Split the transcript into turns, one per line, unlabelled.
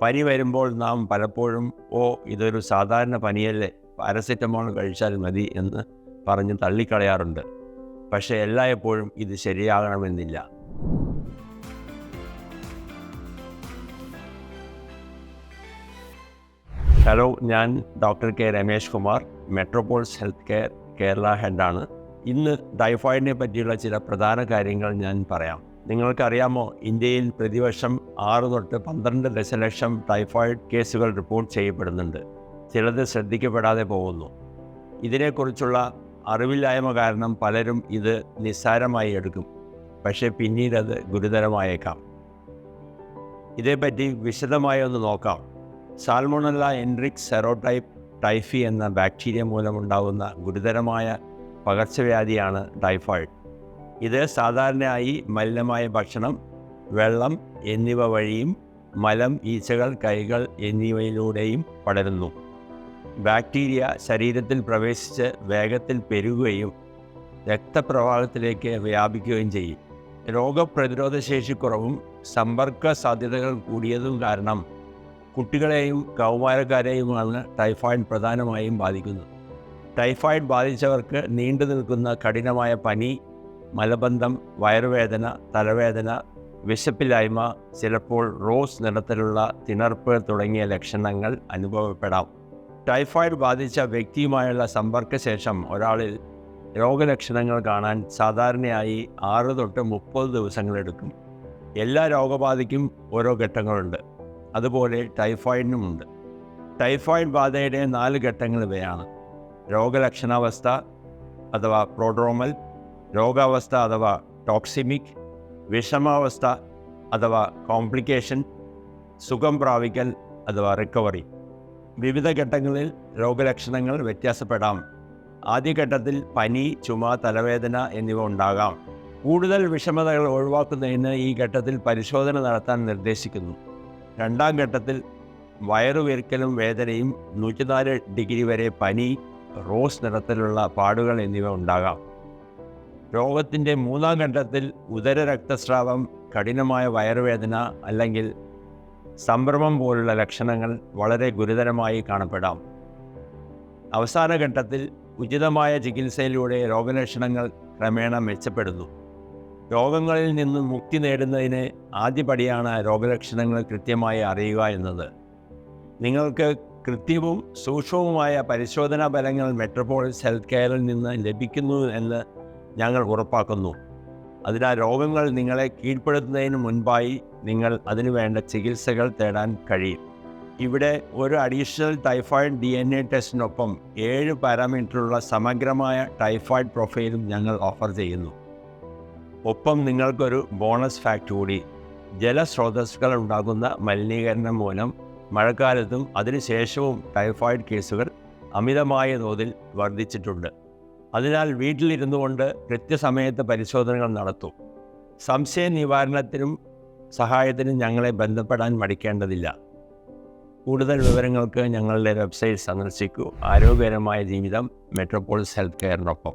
പനി വരുമ്പോൾ നാം പലപ്പോഴും ഇതൊരു സാധാരണ പനിയല്ലേ, പാരസെറ്റമോൾ കഴിച്ചാൽ മതി എന്ന് പറഞ്ഞ് തള്ളിക്കളയാറുണ്ട്. പക്ഷേ എല്ലായ്പ്പോഴും ഇത് ശരിയാകണമെന്നില്ല. ഹലോ, ഞാൻ doctor K Ramesh Kumar, Metropolis health care Kerala ഹെഡാണ്. ഇന്ന് ടൈഫോയിഡിനെ പറ്റിയുള്ള ചില പ്രധാന കാര്യങ്ങൾ ഞാൻ പറയാം. നിങ്ങൾക്കറിയാമോ, ഇന്ത്യയിൽ പ്രതിവർഷം 6 തൊട്ട് 12 ദശലക്ഷം ടൈഫോയിഡ് കേസുകൾ റിപ്പോർട്ട് ചെയ്യപ്പെടുന്നുണ്ട്. ചിലത് ശ്രദ്ധിക്കപ്പെടാതെ പോകുന്നു. ഇതിനെക്കുറിച്ചുള്ള അറിവില്ലായ്മ കാരണം പലരും ഇത് നിസ്സാരമായി എടുക്കും. പക്ഷേ പിന്നീട് അത് ഗുരുതരമായേക്കാം. ഇതേപ്പറ്റി വിശദമായി ഒന്ന് നോക്കാം. സാൽമോണല്ല എൻറിക്സ് സെറോടൈപ്പ് ടൈഫി എന്ന ബാക്ടീരിയ മൂലമുണ്ടാകുന്ന ഗുരുതരമായ പകർച്ചവ്യാധിയാണ് ടൈഫോയിഡ്. ഇത് സാധാരണയായി മലിനമായ ഭക്ഷണം, വെള്ളം എന്നിവ വഴിയും മലം, ഈച്ചകൾ, കൈകൾ എന്നിവയിലൂടെയും പടരുന്നു. ബാക്ടീരിയ ശരീരത്തിൽ പ്രവേശിച്ച് വേഗത്തിൽ പെരുകുകയും രക്തപ്രവാഹത്തിലേക്ക് വ്യാപിക്കുകയും ചെയ്യും. രോഗപ്രതിരോധശേഷിക്കുറവും സമ്പർക്ക സാധ്യതകൾ കൂടിയതും കാരണം കുട്ടികളെയും കൗമാരക്കാരെയുമാണ് ടൈഫോയിഡ് പ്രധാനമായും ബാധിക്കുന്നത്. ടൈഫോയിഡ് ബാധിച്ചവർക്ക് നീണ്ടു നിൽക്കുന്ന കഠിനമായ പനി, മലബന്ധം, വയറുവേദന, തലവേദന, വിശപ്പില്ലായ്മ, ചിലപ്പോൾ റോസ് നിറത്തിലുള്ള തിണർപ്പ് തുടങ്ങിയ ലക്ഷണങ്ങൾ അനുഭവപ്പെടാം. ടൈഫോയിഡ് ബാധിച്ച വ്യക്തിയുമായുള്ള സമ്പർക്കശേഷം ഒരാളിൽ രോഗലക്ഷണങ്ങൾ കാണാൻ സാധാരണയായി 6 തൊട്ട് 30 ദിവസങ്ങളെടുക്കും. എല്ലാ രോഗബാധയ്ക്കും ഓരോ ഘട്ടങ്ങളുണ്ട്. അതുപോലെ ടൈഫോയിഡിനുമുണ്ട്. ടൈഫോയിഡ് ബാധയുടെ 4 ഘട്ടങ്ങൾ ഇവയാണ്: രോഗലക്ഷണാവസ്ഥ അഥവാ പ്രോഡ്രോമൽ, രോഗാവസ്ഥ അഥവാ ടോക്സിമിക്, വിഷമാവസ്ഥ അഥവാ കോംപ്ലിക്കേഷൻ, സുഖം പ്രാപിക്കൽ അഥവാ റിക്കവറി. വിവിധ ഘട്ടങ്ങളിൽ രോഗലക്ഷണങ്ങൾ വ്യത്യാസപ്പെടാം. ആദ്യഘട്ടത്തിൽ പനി, ചുമ, തലവേദന എന്നിവ ഉണ്ടാകാം. കൂടുതൽ വിഷമതകൾ ഒഴിവാക്കുന്നതിന് ഈ ഘട്ടത്തിൽ പരിശോധന നടത്താൻ നിർദ്ദേശിക്കുന്നു. രണ്ടാം ഘട്ടത്തിൽ വയറുവീർക്കലും വേദനയും, 104 ഡിഗ്രി വരെ പനി, റോസ് നിറത്തിലുള്ള പാടുകൾ എന്നിവ ഉണ്ടാകാം. രോഗത്തിൻ്റെ 3ാം ഘട്ടത്തിൽ ഉദര രക്തസ്രാവം, കഠിനമായ വയറുവേദന അല്ലെങ്കിൽ സംഭ്രമം പോലുള്ള ലക്ഷണങ്ങൾ വളരെ ഗുരുതരമായി കാണപ്പെടാം. അവസാന ഘട്ടത്തിൽ ഉചിതമായ ചികിത്സയിലൂടെ രോഗലക്ഷണങ്ങൾ ക്രമേണ മെച്ചപ്പെടുന്നു. രോഗങ്ങളിൽ നിന്നും മുക്തി നേടുന്നതിന് ആദ്യപടിയാണ് രോഗലക്ഷണങ്ങൾ കൃത്യമായി അറിയുക എന്നത്. നിങ്ങൾക്ക് കൃത്യവും സൂക്ഷ്മവുമായ പരിശോധനാ ഫലങ്ങൾ മെട്രോപോളിസ് ഹെൽത്ത് കെയറിൽ നിന്ന് ലഭിക്കുന്നു എന്ന് ഞങ്ങൾ ഉറപ്പാക്കുന്നു. അതിനാൽ രോഗങ്ങൾ നിങ്ങളെ കീഴ്പ്പെടുത്തുന്നതിന് മുൻപായി നിങ്ങൾ അതിനുവേണ്ട ചികിത്സകൾ തേടാൻ കഴിയും. ഇവിടെ ഒരു അഡീഷണൽ ടൈഫോയിഡ് DNA ടെസ്റ്റിനൊപ്പം 7 പാരാമീറ്ററുള്ള സമഗ്രമായ ടൈഫോയിഡ് പ്രൊഫൈലും ഞങ്ങൾ ഓഫർ ചെയ്യുന്നു. ഒപ്പം നിങ്ങൾക്കൊരു ബോണസ് ഫാക്ട് കൂടി: ജലസ്രോതസ്സുകൾ ഉണ്ടാകുന്ന മലിനീകരണം മൂലം മഴക്കാലത്തും അതിനുശേഷവും ടൈഫോയിഡ് കേസുകൾ അമിതമായ തോതിൽ വർദ്ധിച്ചിട്ടുണ്ട്. അതിനാൽ വീട്ടിലിരുന്നു കൊണ്ട് കൃത്യസമയത്ത് പരിശോധനകൾ നടത്തും. സംശയ നിവാരണത്തിനും സഹായത്തിനും ഞങ്ങളെ ബന്ധപ്പെടാൻ മടിക്കേണ്ടതില്ല. കൂടുതൽ വിവരങ്ങൾക്ക് ഞങ്ങളുടെ വെബ്സൈറ്റ് സന്ദർശിക്കൂ. ആരോഗ്യകരമായ ജീവിതം, മെട്രോപോളിസ് ഹെൽത്ത് കെയറിനൊപ്പം.